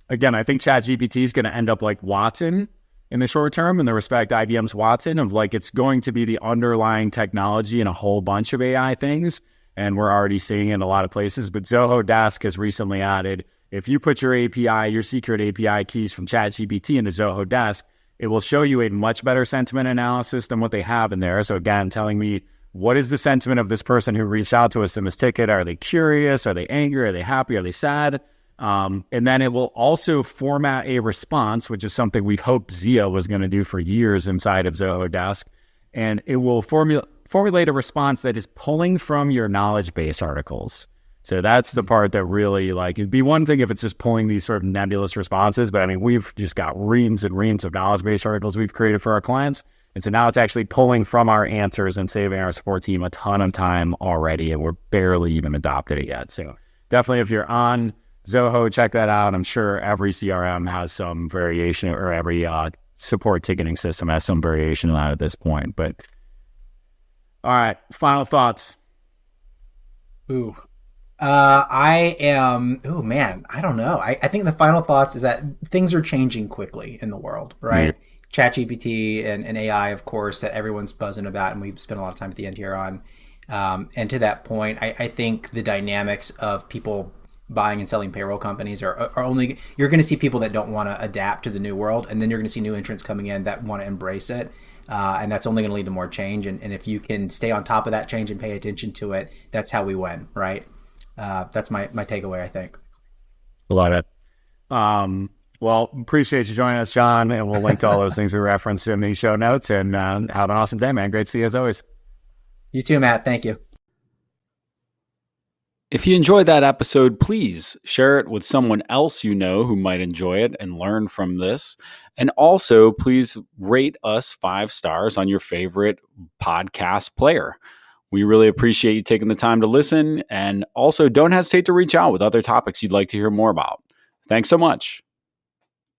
again, I think ChatGPT is going to end up like Watson in the short term, in the respect IBM's Watson, of like, it's going to be the underlying technology in a whole bunch of AI things. And we're already seeing it in a lot of places. But Zoho Desk has recently added, if you put your API, your secret API keys from ChatGPT into Zoho Desk, it will show you a much better sentiment analysis than what they have in there. So again, telling me, what is the sentiment of this person who reached out to us in this ticket? Are they curious? Are they angry? Are they happy? Are they sad? And then it will also format a response, which is something we've hoped Zia was going to do for years inside of Zoho Desk. And it will formulate a response that is pulling from your knowledge base articles. So that's the part that really, like, it'd be one thing if it's just pulling these sort of nebulous responses, but I mean, we've just got reams and reams of knowledge base articles we've created for our clients. And so now it's actually pulling from our answers and saving our support team a ton of time already. And we're barely even adopted it yet. So definitely, if you're on Zoho, check that out. I'm sure every CRM has some variation, or every support ticketing system has some variation on that at this point. But all right, final thoughts. I don't know. I think the final thoughts is that things are changing quickly in the world, right? Mm-hmm. ChatGPT and AI, of course, that everyone's buzzing about, and we've spent a lot of time at the end here on. And to that point, I think the dynamics of people buying and selling payroll companies are only, you're going to see people that don't want to adapt to the new world, and then you're going to see new entrants coming in that want to embrace it. And that's only going to lead to more change. And if you can stay on top of that change and pay attention to it, that's how we win, right? That's my takeaway, I think. Love it. Well, appreciate you joining us, John, and we'll link to all those things we referenced in the show notes. And have an awesome day, man. Great to see you as always. You too, Matt. Thank you. If you enjoyed that episode, please share it with someone else you know who might enjoy it and learn from this. And also, please rate us 5 stars on your favorite podcast player. We really appreciate you taking the time to listen. And also, don't hesitate to reach out with other topics you'd like to hear more about. Thanks so much.